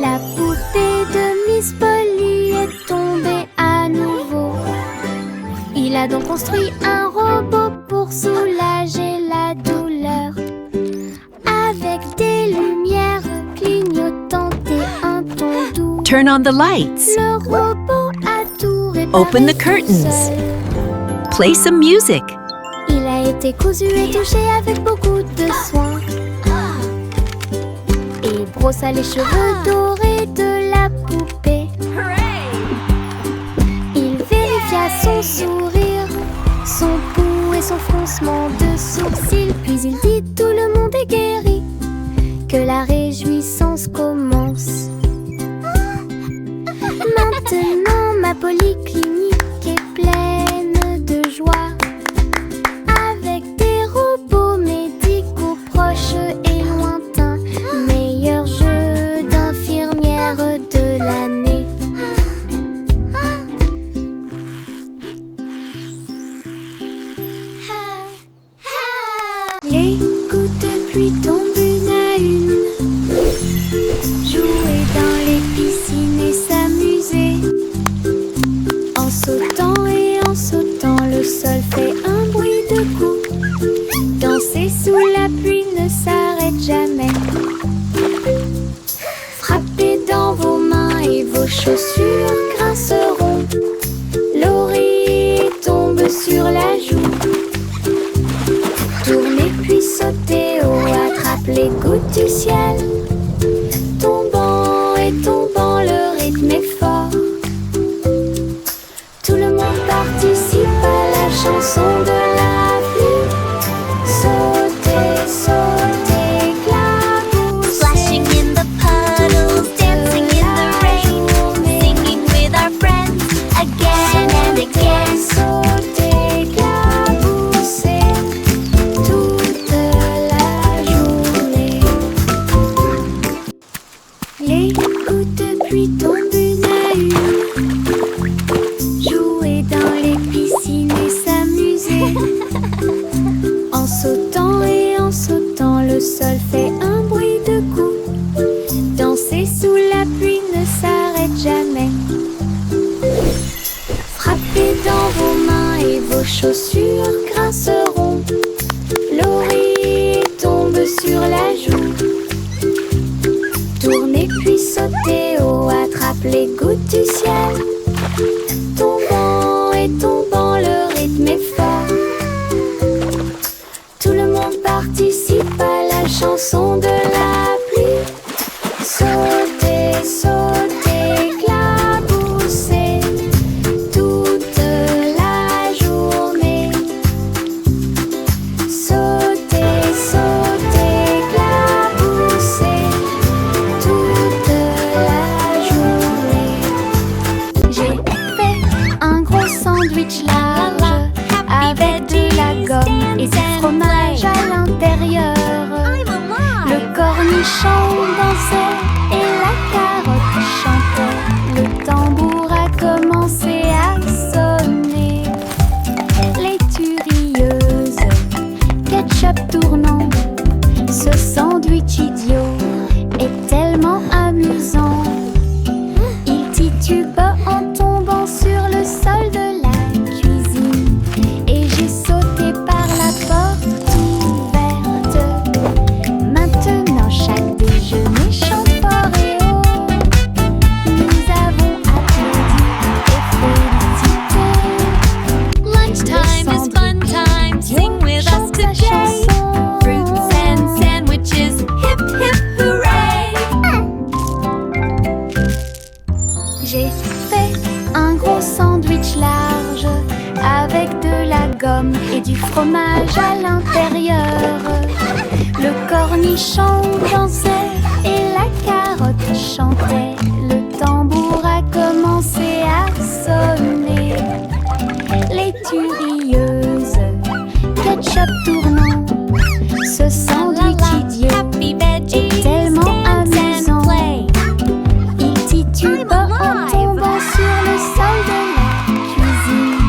La poupée de Miss Polly est tombée à nouveau. Il a donc construit un robot pour soulager la douleur. Avec des lumières clignotantes et un ton doux. Turn on the lights. Le robot a tout réparé. Open the curtains. Seul. Play some music. Il a été cousu et touché avec beaucoup de soin. Et brossa les cheveux dorés de la poupée. Il vérifia son sourire, son pouls et son froncement de sourcils. Puis il dit: tout le monde est guéri, que la réjouissance commence. Maintenant ma polyclinique est pleine de joie, avec des robots médicaux proches et lointains. Meilleur jeu d'infirmière de l'année. Les gouttes de pluie tombent une à une. Jouer dans les piscines et s'amuser. En sautant et en sautant, le sol fait un bruit de coups. Danser sous la pluie ne s'arrête jamais. Frappez dans vos mains et vos chaussures grinceront. L'oreiller tombe sur la joue. Tournez puis sautez haut, attrape les gouttes du ciel. Tombant et tombant, le rythme est fort. Tout le monde participe à la chanson de la pluie. Sautez, sautez, éclaboussez. Splashing in the puddles, dancing in the rain, singing with our friends again and again. Sautez, éclaboussez toute la journée. Les gouttes de pluie tombent une à une. Jouer dans les piscines et s'amuser. En sautant et en sautant, le sol fait un bruit de coups. Danser sous la pluie ne s'arrête jamais. Frappez dans vos mains et vos chaussures grinceront. L'oreiller tombe sur la joue. Tournez puis sautez haut, attrape les gouttes du ciel. Tombant et tombant, le rythme est fort. Tout le monde participe à la chanson de la pluie. Sautez, sautez, éclaboussez toute la journée. Sautez, sautez, éclaboussez toute la journée. J'ai fait un gros sandwich large avec de la gomme et du fromage à l'intérieur. Le cornichon dansait et la carotte chantait. Le tambour a commencé à sonner. Les turieuses, ketchup tournant. Ce sandwich idiot est tellement amusant. Il titube en tombant sur le sol de la cuisine. Et j'ai sauté par la porte ouverte. Maintenant chaque déjeuner chante fort et haut. Nous avons applaudi et félicité. Lunchtime is fun time, sing with us today. Fruits and sandwiches, hip hip hooray! J'ai fait un gros sandwich large avec de la gomme et du fromage à l'intérieur. Le cornichon dansait et la carotte chantait. Le tambour a commencé à sonner. Les turieuses, ketchup tournant. Ce sandwich idiot Happy veggies, est tellement dance amusant. and play. Il titube en tombant sur le sol de la cuisine.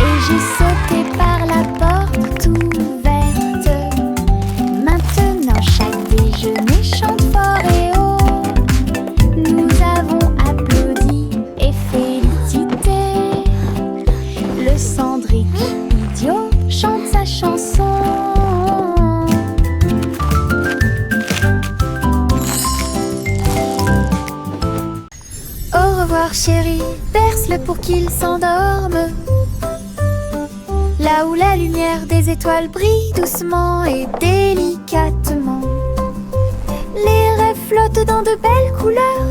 Et j'ai sauté par la porte ouverte. Maintenant chaque déjeuner chante fort et haut. chéri, berce-le pour qu'il s'endorme. Là où la lumière des étoiles brille doucement et délicatement. Les rêves flottent dans de belles couleurs,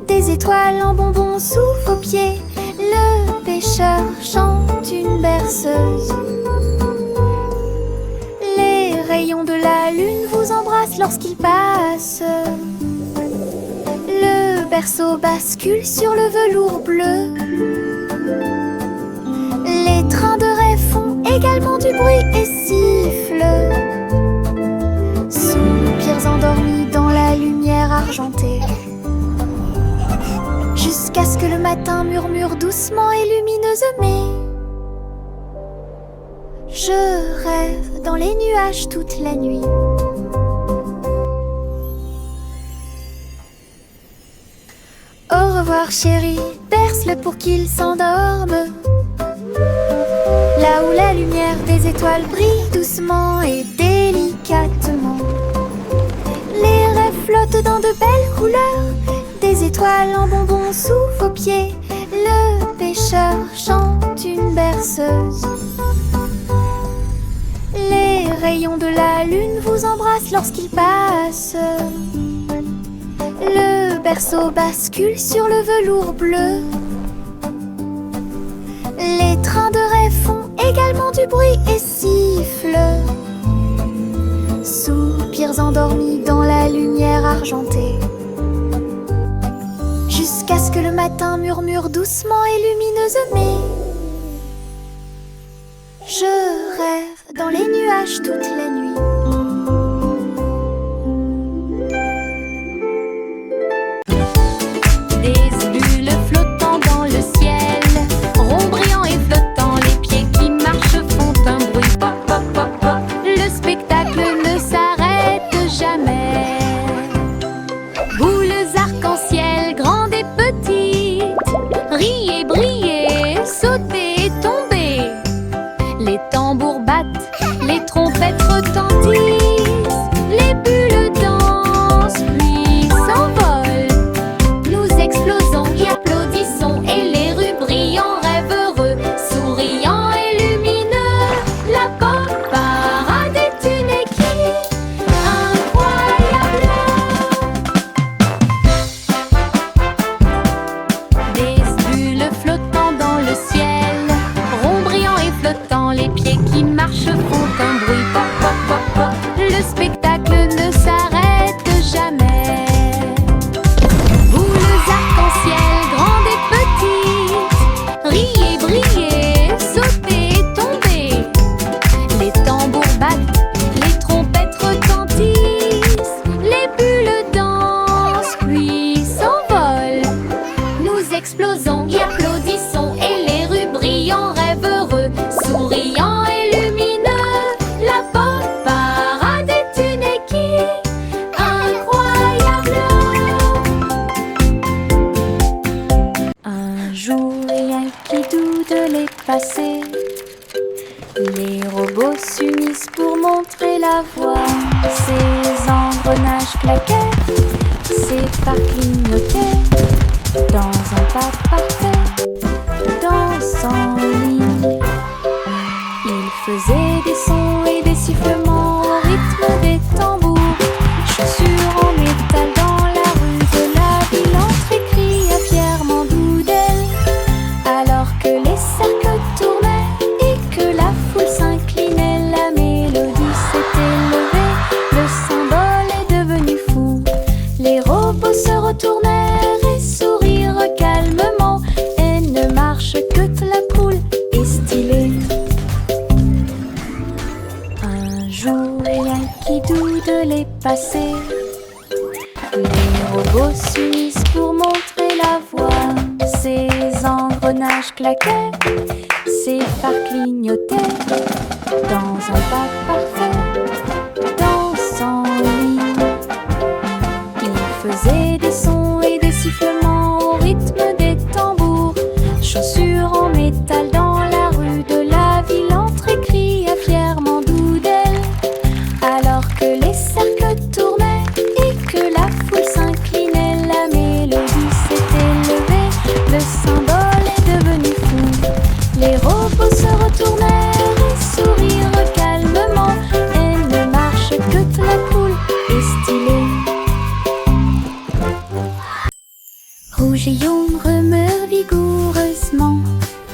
des étoiles en bonbons sous vos pieds. Le pêcheur chante une berceuse. Les rayons de la lune vous embrassent lorsqu'il passe. Le berceau bascule sur le velours bleu. Les trains de rêve font également du bruit et sifflent. Soupirs endormis dans la lumière argentée. Jusqu'à ce que le matin murmure doucement et lumineusement. Je rêve dans les nuages toute la nuit. Au revoir chéri, berce-le pour qu'il s'endorme. Là où la lumière des étoiles brille doucement et délicatement. Les rêves flottent dans de belles couleurs, des étoiles en bonbons sous vos pieds. Le pêcheur chante une berceuse. Les rayons de la lune vous embrassent lorsqu'il passe. Le berceau bascule sur le velours bleu. Les trains de rêve font également du bruit et sifflent. Soupirs endormis dans la lumière argentée. Jusqu'à ce que le matin murmure doucement et lumineusement. Je rêve dans les nuages toute la nuit. Des bulles flottant dans le ciel, ronds brillants et flottants, les pieds qui marchent font un bruit pop pop pop pop. Le spectacle ne s'arrête jamais. Boules arc-en-ciel, grandes et petites, riez, brillez, sautez et tombez. Les tambours battent, les trompettes retentissent, les bulles dansent puis s'envolent. Nous explosons et applaudissons et les rues brillent en rêve heureux, souriants et lumineux. La pop parade est une équipe incroyable. Des bulles flottant dans le ciel, ronds brillants et flottants, les pieds qui marchent font un bruit pop pop pop pop. Le spectacle ne s'arrête jamais. Boules arc-en-ciel, grandes et petites, riez, brillez, sautez et tombez. Les tambours battent, les trompettes retentissent, les bulles dansent puis s'envolent. Nous explosons et applaudissons et les rues brillent en rêve heureux, souriants et lumineux. La pop parade est une équipe incroyable. Un jour, rien qui doute de les passer. Les robots s'unissent pour montrer la voie. Ces engrenages claquaient, ces phares clignotaient. Dans un pas parfait, dansant en ligne. Ils faisaient des sons et des sifflements au rythme des tambours. Chaussures en métal dans la rue de la ville, entre écrits à fièrement d'elle. Alors que les cercles tournaient et que la foule s'inclinait, la mélodie s'était levée, le symbole est devenu fou. Les robots se retournèrent et sourirent calmement, et ne marche que la poule est stylée. Un jour, rien qui doute de les passer. Les robots s'unissent pour montrer la voie. Ces engrenages claquaient, ces phares clignotaient. Dans un pas parfait, dansant en ligne. Ils faisaient des sons et des sifflements au rythme des tambours. Chaussures en métal dans la rue de la ville, entre écrits à fièrement d'elle. Alors que les cercles tournaient et que la foule s'inclinait, la mélodie s'était levée, le Rouge et jaune remeurent vigoureusement.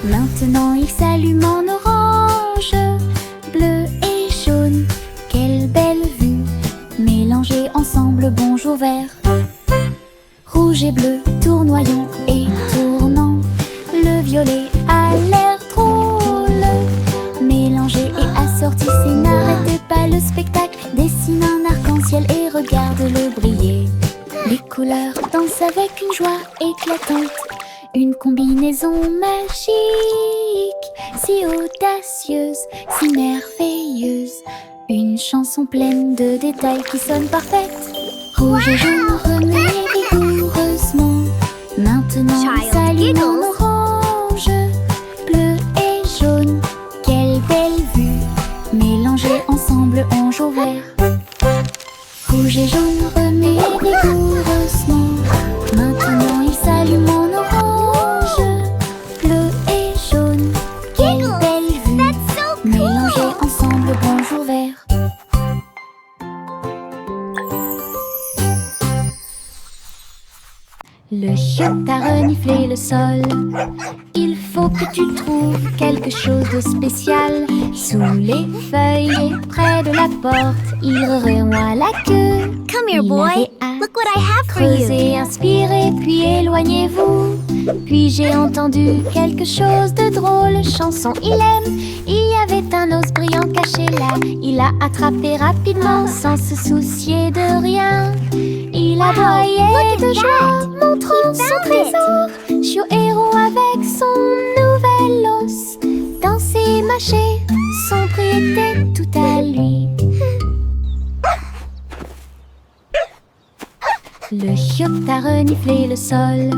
Maintenant il s'allume en orange. Bleu et jaune, quelle belle vue. Mélangés ensemble, bonjour vert. Rouge et bleu, tournoyant et tournant. Le violet a l'air drôle. Mélangé et assorti, c'est n'arrêtez pas le spectacle. Dessine un arc-en-ciel et regarde-le briller. Les couleurs dansent avec une joie éclatante. Une combinaison magique, si audacieuse, si merveilleuse. Une chanson pleine de détails qui sonne parfaite. Rouge et jaune remuent vigoureusement. Maintenant il s'allume en orange. Bleu et jaune, quelle belle vue. Mélangés ensemble, on joue vert. Rouge et jaune remuent vigoureusement. Maintenant il s'allume en orange. Bleu et jaune, quelle belle vue. Mélangés ensemble, bonjour vert. Le chiotte a reniflé le sol. Il faut que tu trouves quelque chose de spécial. Sous les feuilles et près de la porte, il remuait la queue. Come here, Il boy. avait hâte. Look what I have for you. Creusez, inspirez, puis éloignez-vous. Puis j'ai entendu quelque chose de drôle. Chanson, il aime. Il y avait un os brillant caché là. Il l'a attrapé rapidement sans se soucier de rien. Il aboyait de joie, montrant son trésor. Chiot héros avec son nouvel os. Danser, mâcher, son prix était tout à lui. Le chiotte a reniflé le sol.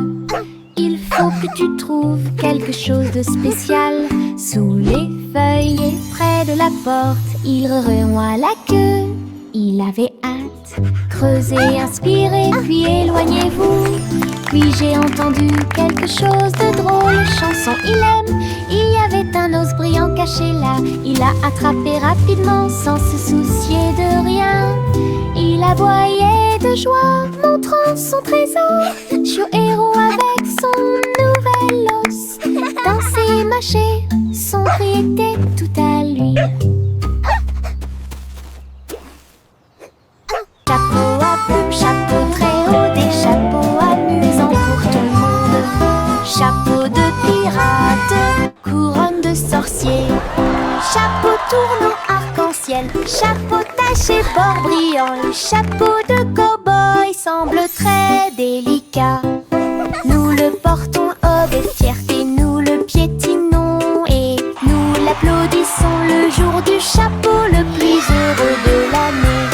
Il faut que tu trouves quelque chose de spécial. Sous les feuilles et près de la porte, il remuait la queue. Il avait hâte. Creusez, inspirez, puis éloignez-vous. Puis j'ai entendu quelque chose de drôle. Chanson, il aime. Il y avait un os brillant caché là. Il l'a attrapé rapidement sans se soucier de rien. Il aboyait de joie, montrant son trésor. Chiot héros avec son nouvel os. Danser, mâcher, son prix était tout à lui. Chapeau à plumes, chapeau très haut, des chapeaux amusants pour tout le monde. Chapeau de pirate, couronne de sorcier. Chapeau tournant arc-en-ciel, chapeau taché bord brillant. Le chapeau de cow-boy semble très délicat. Nous le portons avec fierté, nous le piétinons et nous l'applaudissons le jour du chapeau le plus heureux de l'année.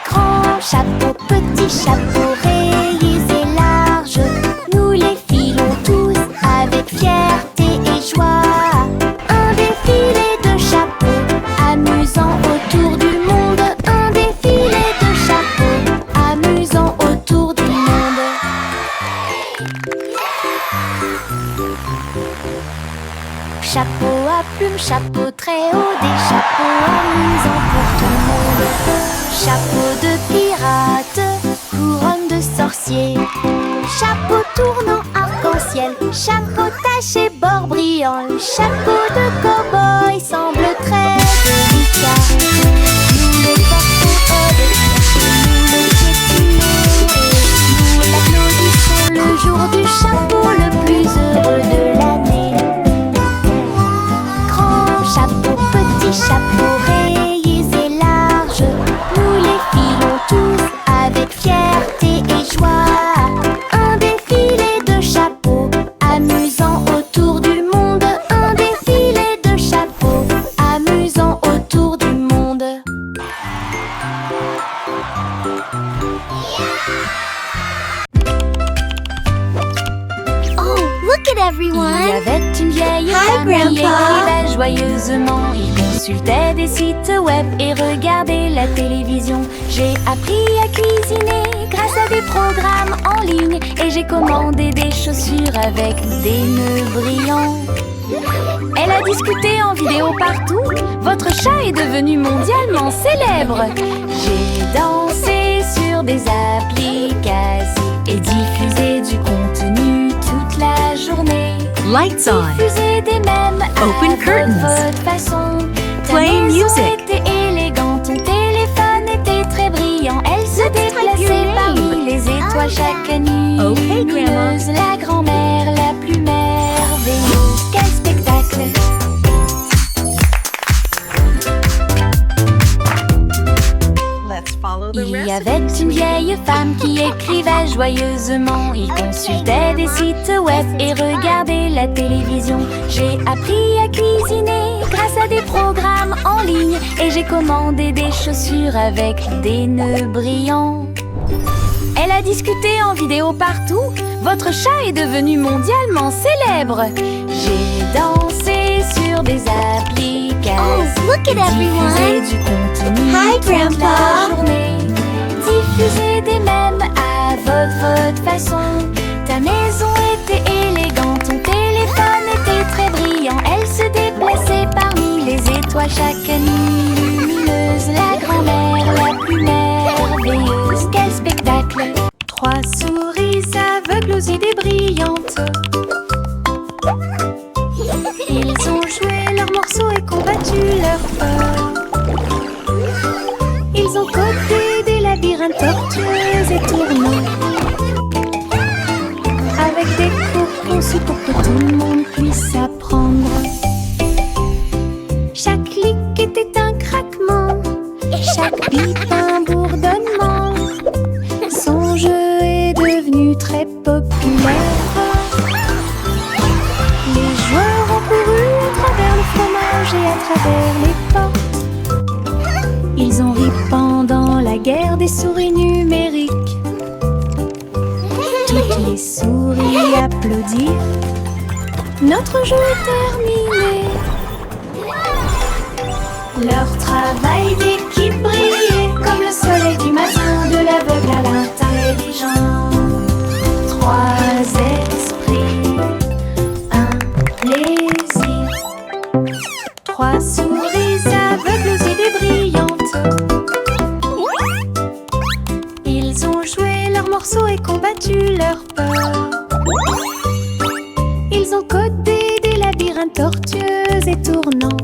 Grand chapeau, petit chapeau, rayés et larges, nous les filons tous avec fierté et joie. Un défilé de chapeaux, amusant autour du monde. Un défilé de chapeaux, amusant autour du monde. Chapeau à plumes, chapeau très haut, des chapeaux amusants pour tout le monde. Chapeau de pirate, couronne de sorcier. Chapeau tournant arc-en-ciel, chapeau taché bord brillant. Le chapeau de cow-boy semble très délicat. Nous le portons avec fierté, nous le piétinons et nous l'applaudissons le jour du chapeau le plus heureux de l'année. Grand chapeau, petit chapeau, rayés et larges, nous les filons tous avec fierté et joie. Un défilé de chapeaux, amusant autour du monde. Un défilé de chapeaux, amusant autour du monde. Oh, look at Il y everyone. avait une vieille Hi, famille qui Grandpa. écrivait joyeusement. Ils consultaient des sites web et regardaient la télévision. J'ai appris à cuisiner grâce à des programmes en ligne. Et j'ai commandé des chaussures avec des nœuds brillants. Elle a discuté en vidéo partout. Votre chat est devenu mondialement célèbre. J'ai dansé sur des applications et diffusé Lights on. Diffusez des mèmes Open à curtains. votre façon. Ta Play maison music. était élégante, ton téléphone était très brillant. Elle se déplaçait parmi les étoiles chaque nuit. Okay, Grandma. Lumineuse, la grand-mère la plus merveilleuse. Quel spectacle! Let's follow the Il y recipe. avait une vieille femme qui écrivait joyeusement. Il consultait des sites web et regardait la télévision. J'ai appris à cuisiner grâce à des programmes en ligne. Et j'ai commandé des chaussures avec des nœuds brillants. Elle a discuté en vidéo partout. Votre chat est devenu mondialement célèbre. J'ai dansé sur des applications. Oh, look at everyone. Diffusé du contenu Hi, toute Grandpa. la journée. Diffuser des mèmes à votre façon. Ta maison était élégante, ton téléphone était très brillant. Elle se déplaçait parmi les étoiles chaque nuit. Lumineuse, la grand-mère la plus merveilleuse. Quel spectacle! 3 souris aveugles aux idées brillantes. Ils ont joué leurs morceaux et combattu leur peur. Ils ont codé des labyrinthes tortueux et tournants, avec des cours conçus pour que tout le monde puisse apprendre. Chaque clic était un craquement, chaque bip un bourdonnement. Son jeu est devenu très populaire. Les joueurs ont couru à travers le fromage et à travers les portes. Ils ont ri pendant la guerre des souris numériques. Toutes les souris applaudirent. Notre jeu est terminé. Leur travail d'équipe brillait comme le soleil du matin, de l'aveugle à l'intelligent. 3 esprits, un plaisir. 3 souris aveugles aux idées brillantes. Ils ont joué leurs morceaux et combattu leur peur. Ils ont codé des labyrinthes tortueux et tournants,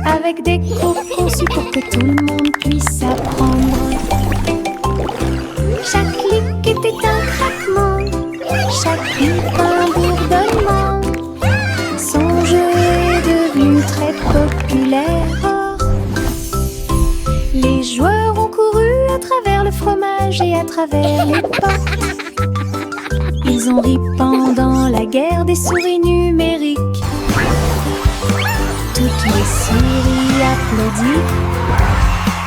avec des cours conçus pour que tout le monde puisse apprendre. Chaque clic était un craquement, chaque bip un bourdonnement. Son jeu est devenu très populaire. Les joueurs ont couru à travers le fromage et à travers les portes. Ils ont ri pendant la guerre des souris numériques. Toutes les souris applaudissent.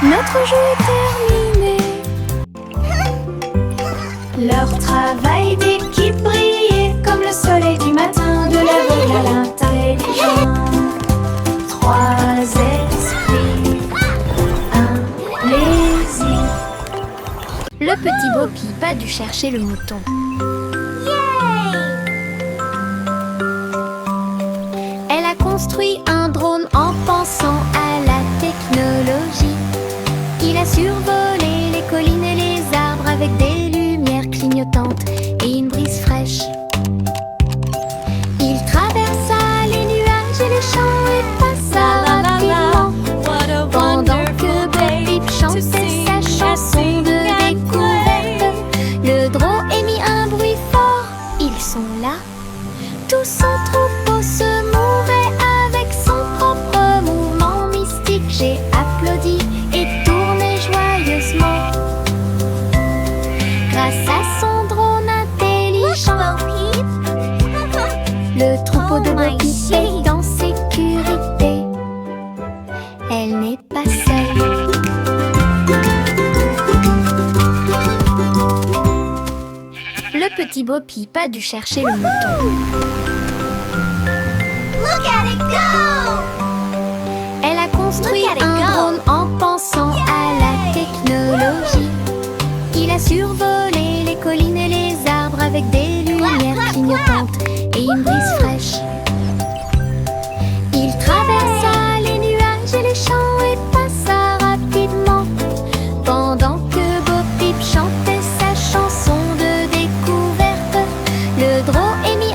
Notre jeu est terminé. Leur travail d'équipe brillait comme le soleil du matin, de l'aveugle à l'intelligent. 3 esprits, un plaisir. Le petit Bo-Peep a dû chercher le mouton. Elle a construit un drone en pensant à la technologie. Il a survolé les collines et les arbres avec des lumières clignotantes et une brise fraîche. Il traversa les nuages et les champs et passa rapidement, pendant que Bo-Peep chantait sa chanson de découverte. Le drone émit un bruit fort. Ils sont là. Tout son troupeau se mouvait avec son propre mouvement mystique. J'ai applaudi et tourné joyeusement grâce à son drone intelligent. Le troupeau de Bo-Peep est en sécurité. Elle n'est pas seule. Le petit Bo-Peep a dû chercher le mouton. Look at it go! Elle a construit un drone en pensant à la technologie. Il a survolé les collines et les arbres avec des lumières clignotantes et une brise fraîche. Il traversa les nuages et les champs et passa rapidement, pendant que Bo-Peep chantait sa chanson de découverte. Le drone émit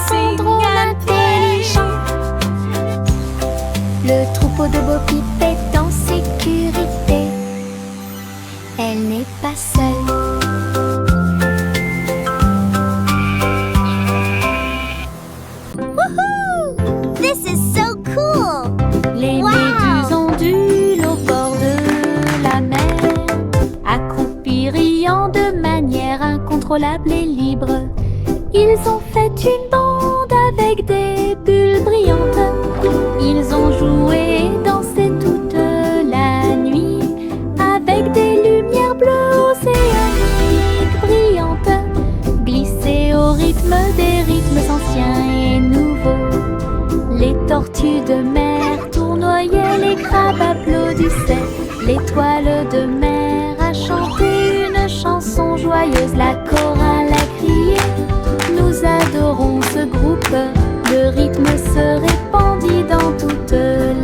son drôle intelligent. Le troupeau de Bo Peep est en sécurité. Elle n'est pas seule. Woohoo! This is so cool! Les Wow! méduses ondulent au bord de la mer, accroupis riant de manière incontrôlable et libre. Ils ont fait une bande avec des bulles brillantes. Ils ont joué et dansé toute la nuit avec des lumières bleues océaniques brillantes, glissées au rythme des rythmes anciens et nouveaux. Les tortues de mer tournoyaient, les crabes applaudissaient. L'étoile de mer a chanté une chanson joyeuse, la chorale a crié. Nous adorons ce groupe, le rythme se répandit dans toute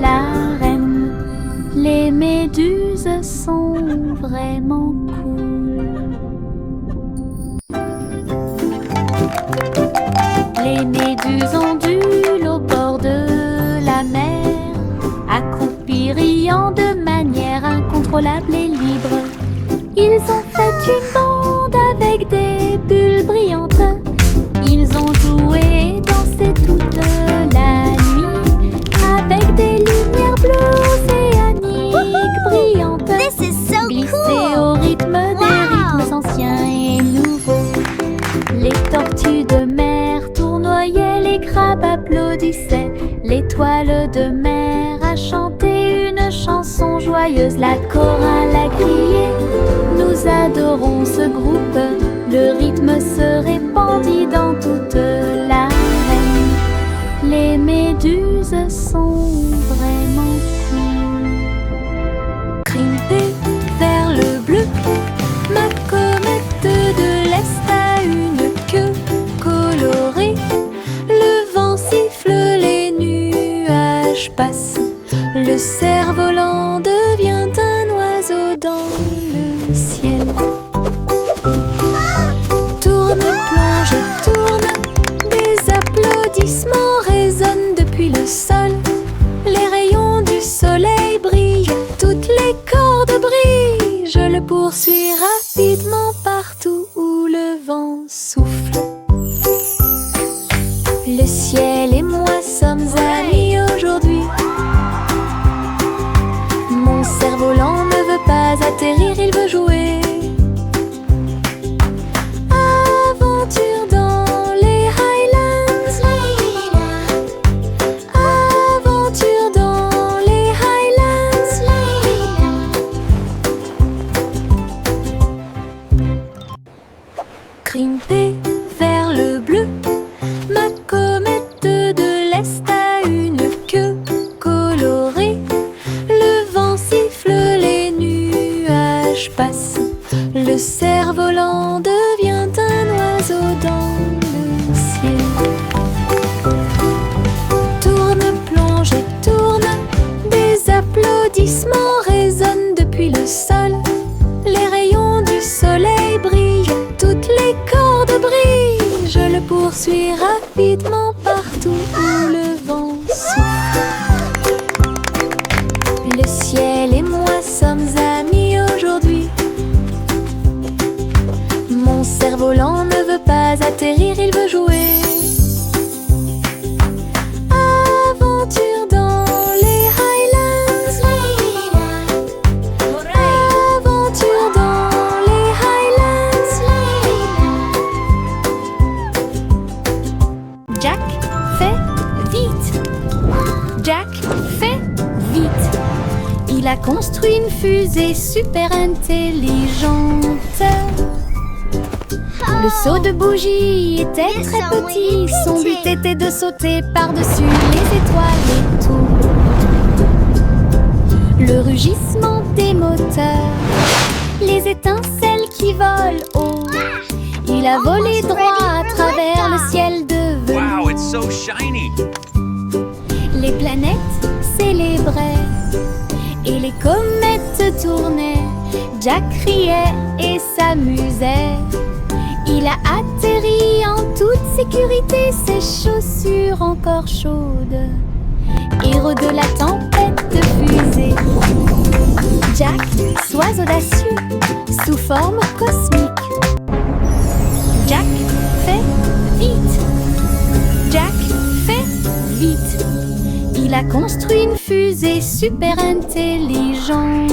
l'arène. Les méduses sont vraiment cool. Les méduses ondulent au bord de la mer, accroupis riant de manière incontrôlable et libre. Ils ont fait une bande avec des bulles brillantes. Ils ont joué et dansé toute la nuit avec des lumières bleues océaniques brillantes, This is so glissées cool! au rythme des rythmes anciens et nouveaux. Les tortues de mer tournoyaient, les crabes applaudissaient. L'étoile de mer a chanté une chanson joyeuse, la chorale a crié. Nous adorons ce groupe, le rythme se répandit dans toute l'arène. Les méduses sont vraiment cool. Grimper vers le bleu, ma comète de l'Est a une queue colorée. Le vent siffle, les nuages passent. Le cerf-volant devient un oiseau dans le ciel. Tourne, plonge, tourne, des applaudissements résonnent depuis le sol. Les rayons du soleil brillent, toutes les cordes brillent. Je le poursuis rapidement partout où le vent souffle. Le ciel et moi sommes amis aujourd'hui. Mon cerf-volant ne veut pas atterrir, il veut jouer. Aventure dans les Highlands. Aventure dans les Highlands. Grimper vers le bleu, ma comète de l'Est a une queue colorée. Le vent siffle, les nuages passent. Le cerf-volant devient un oiseau dans le ciel. Tourne, plonge et tourne, des applaudissements résonnent depuis le sol. Les rayons du soleil brillent, toutes les cordes brillent. Je le poursuis rapidement partout où le vent souffle. Le ciel et moi sommes amis aujourd'hui. Mon cerf-volant ne veut pas atterrir, il veut jouer. Aventure dans les Highlands. Aventure dans les Highlands. Jack fait vite. Jack fait vite. Il a construit une fusée super intelligente. Le seau de bougie était très petit. Son but était de sauter par-dessus les étoiles et tout. Le rugissement des moteurs, les étincelles qui volent haut. Il a volé droit à travers le ciel de velours. Wow, it's so shiny. Les planètes célébraient et les comètes tournaient. Jack riait et s'amusait. Il a atterri en toute sécurité, ses chaussures encore chaudes. Héros de la tempête de fusée. Jack, sois audacieux, sous forme cosmique. Jack, fais vite. Jack, fais vite. Il a construit une fusée super intelligente.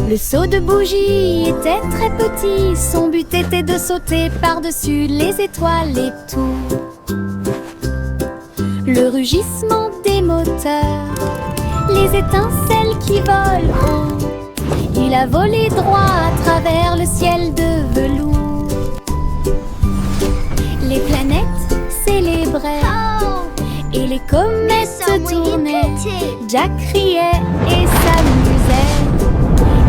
Le seau de bougie était très petit. Son but était de sauter par-dessus les étoiles et tout. Le rugissement des moteurs, les étincelles qui volent haut. Il a volé droit à travers le ciel de velours. Les planètes célébraient et les comètes tournaient. Jack riait et s'amusait.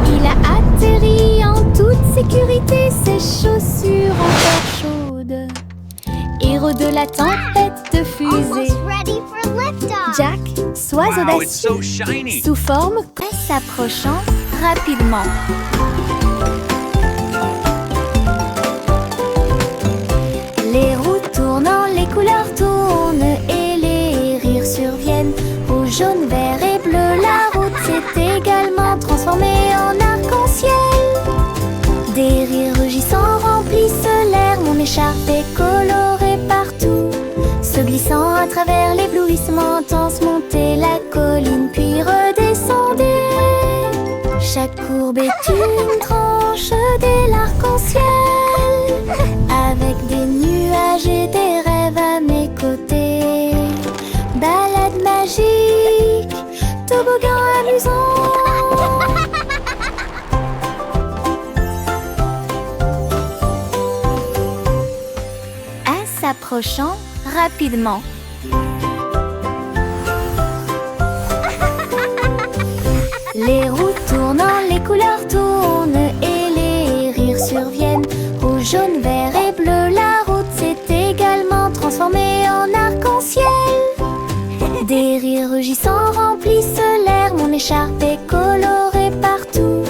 Il a atterri en toute sécurité, ses chaussures encore chaudes. Héros de la tempête de fusée. Jack, sois audacieux, sous forme s'approchant rapidement. Les roues tournant, les couleurs tournent et les rires surviennent. Rouge, jaune, vert et bleu, la route s'est également transformée en arc-en-ciel. Des rires rugissants remplissent l'air, mon écharpe est colorée partout. Se glissant à travers l'éblouissement intense, montez la colline puis redescendez. Chaque courbe est une tranche de l'arc-en-ciel, avec des nuages et des rêves à mes côtés. Balade magique, toboggan amusant. S'approchant rapidement. Les roues tournant, les couleurs tournent et les rires surviennent. Rouge, jaune, vert et bleu, la route s'est également transformée en arc-en-ciel. Des rires rugissants remplissent l'air, mon écharpe est colorée partout.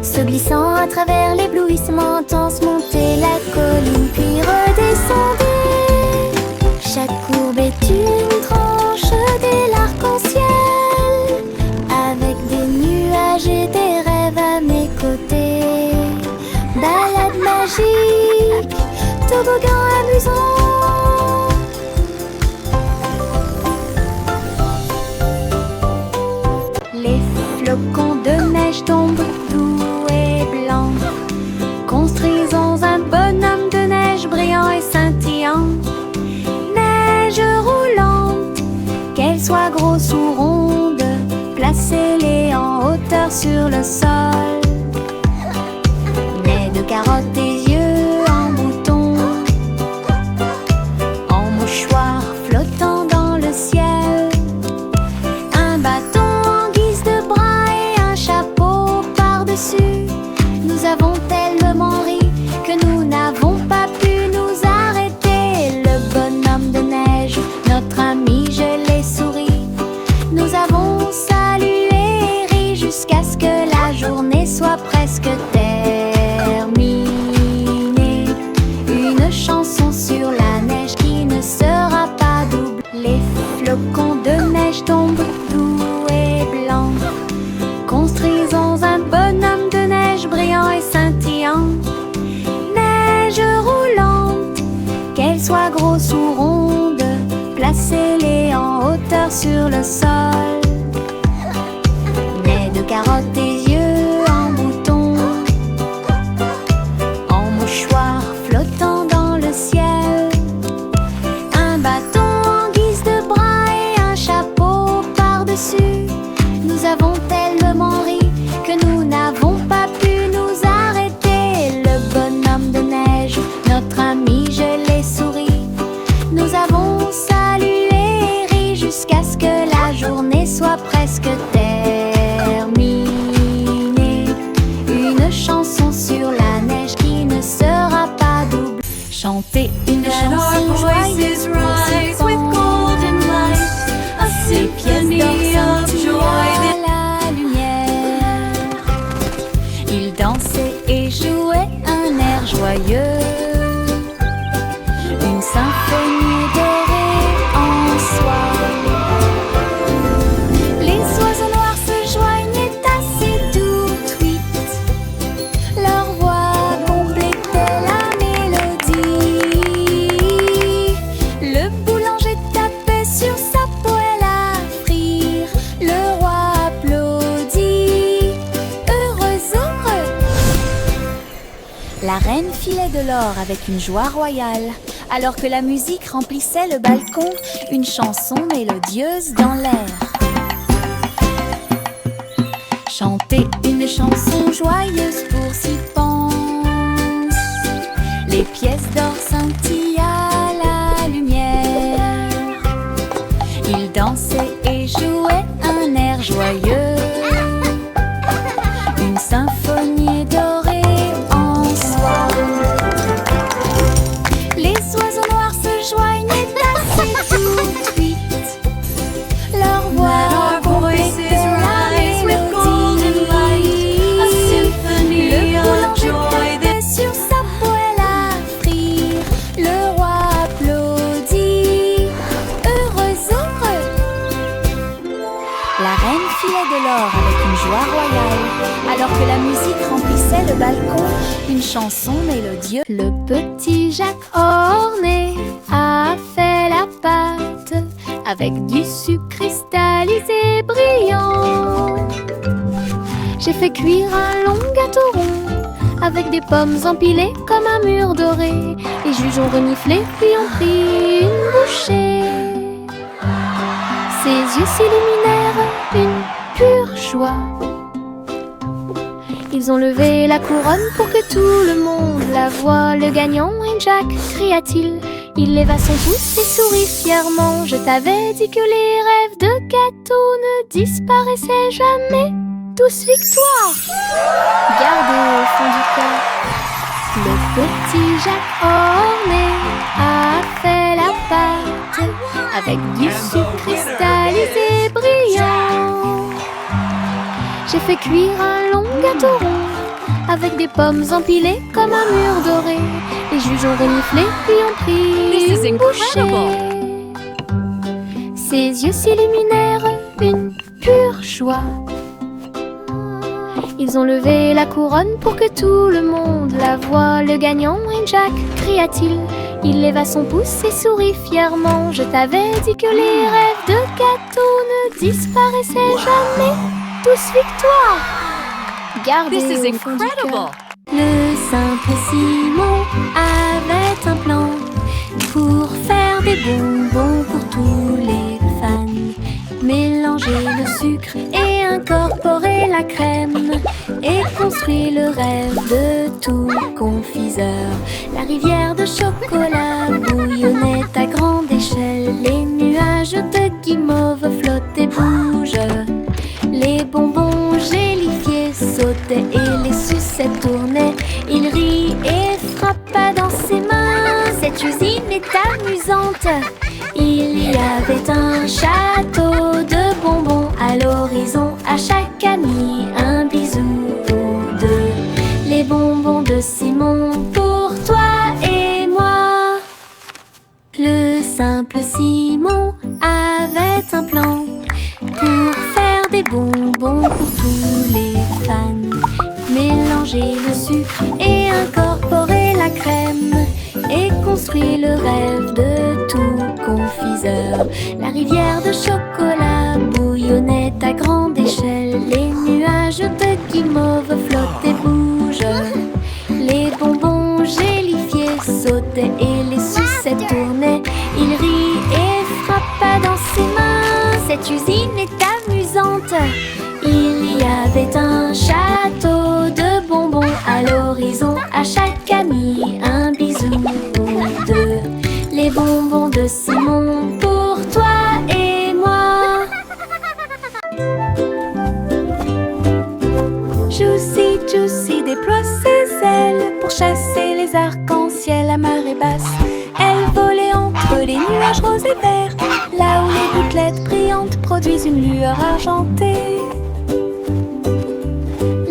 Se glissant à travers l'éblouissement intense, montez la colline puis redescendez. Chaque courbe est une tranche de l'arc-en-ciel, avec des nuages et des rêves à mes côtés. Balade magique, toboggan amusant. Les flocons de neige tombent doux et blancs. Construisons un bonhomme de neige brillant et scintillant. Neige roulante, qu'elle soit grosse ou ronde, placez-les en hauteur sur le sol. Nez de carottes et yeux en bouton, en mouchoir flottant dans le ciel. Un bâton en guise de bras et un chapeau par-dessus. Nous avons tellement ri que nous n'avons pas pu nous arrêter. Le bonhomme de neige, notre ami, je l'ai souri. Nous avons salué et ri jusqu'à ce que la journée soit presque terminée. Une chanson sur la neige qui ne sera pas double. Les flocons de neige tombent doux et blancs. Construisons un bonhomme de neige brillant et scintillant. Neige roulante, qu'elle soit grosse ou ronde, placez-les en hauteur sur le sol. Nez de carottes et yeux en bouton, en mouchoir flottant dans le ciel. Un bâton en guise de bras et un chapeau par-dessus. Nous avons tellement ri que nous n'avons pas pu nous arrêter. Le bonhomme de neige, notre ami, je l'ai souri. Nous avons salué et ri jusqu'à ce que la journée filait de l'or avec une joie royale. Alors que la musique remplissait le balcon, une chanson mélodieuse dans l'air. Chanter une chanson joyeuse pour s'y pense. Les pièces d'or scintillent à la lumière. Ils dansaient et jouaient un air joyeux. Une symphonie dorée en soi. Les oiseaux noirs se joignaient assez tout de suite. Leur voix complétait la mélodie. Le boulanger tapait sur sa poêle à frire. Le roi applaudit, heureux, heureux. La reine filait de l'or avec une joie royale. Alors que la musique remplissait le balcon, une chanson mélodieuse. Le petit Jacques orné a fait la pâte avec du sucre cristallisé brillant. J'ai fait cuire un long gâteau rond avec des pommes empilées comme un mur doré. Les juges ont reniflé puis ont pris une bouchée. Ses yeux s'illuminèrent une pure joie. Ils ont levé la couronne pour que tout le monde la voie. Le gagnant est Jack, cria-t-il. Il leva son pouce et sourit fièrement. Je t'avais dit que les rêves de gâteau ne disparaissaient jamais. Tous victoire! Gardez au fond du cœur. Le petit Jacques orné a fait la pâte avec du sucre cristallisé brillant. J'ai fait cuire un long gâteau rond avec des pommes empilées comme un mur doré. Les juges ont reniflé puis ont pris une bouchée. Ses yeux s'illuminèrent une pure joie. Ils ont levé la couronne pour que tout le monde la voie. Le gagnant est Jack, cria-t-il. Il leva son pouce et sourit fièrement. Je t'avais dit que les rêves de gâteau ne disparaissaient jamais. Tous victoire! Gardez au fond du cœur. Le simple Simon avait un plan pour faire des bonbons pour tous les fans. Mélanger le sucre et incorporer la crème et construire le rêve de tout confiseur. La rivière de chocolat bouillonnait à grande échelle. Les nuages de guimauve flottaient, bougent. Les bonbons gélifiés sautaient et les sucettes tournaient. Il rit et frappa dans ses mains. Cette usine est amusante. Il y avait un château de bonbons à l'horizon. À chaque ami un bisou ou deux. Les bonbons de Simon pour toi et moi. Le simple Simon avait un plan pour faire des bonbons pour tous les fans. Mélanger le sucre et incorporer la crème et construire le rêve de tout confiseur. La rivière de chocolat bouillonnait à grande échelle. Les nuages de guimauve flottaient, bougent. Les bonbons gélifiés sautaient et les sucettes tournaient. Il rit et frappa dans ses mains. Cette usine est amusante. Il y avait un château de bonbons à l'horizon. À chaque ami un bisou ou deux. Les bonbons de Simon pour toi et moi. Juicy, Juicy déploie ses ailes pour chasser les arcs-en-ciel à marée basse. Elle volait entre les nuages roses et verts, là où les gouttelettes brillantes produisent une lueur argentée.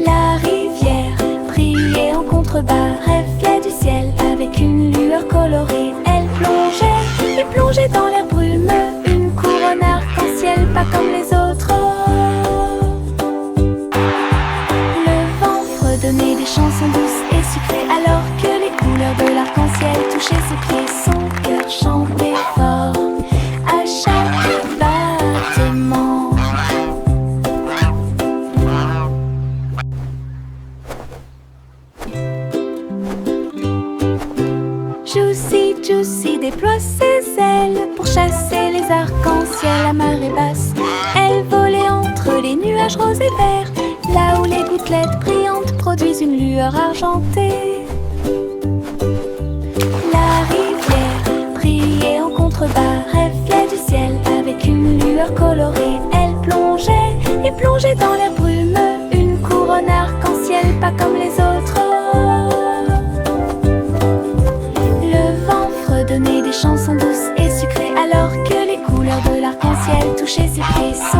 La rivière brillait en contrebas, rêvait du ciel avec une lueur colorée. Elle plongeait et plongeait dans l'air brumeux, une couronne arc-en-ciel pas comme les autres. Le vent fredonnait des chansons douces et sucrées, alors que les couleurs de l'arc-en-ciel touchaient ses pieds. Son cœur chantait fort à chaque battement. Juicy, Juicy déploie ses ailes pour chasser les arcs-en-ciel à marée basse. Elle volait entre les nuages roses et verts, là où les gouttelettes brillantes produisent une lueur argentée. La rivière brillait en contrebas, reflet du ciel avec une lueur colorée. Elle plongeait et plongeait dans la brume, une couronne arc-en-ciel pas comme les autres. Le vent fredonnait des chansons douces et sucrées, alors que les couleurs de l'arc-en-ciel touchaient ses pieds. Son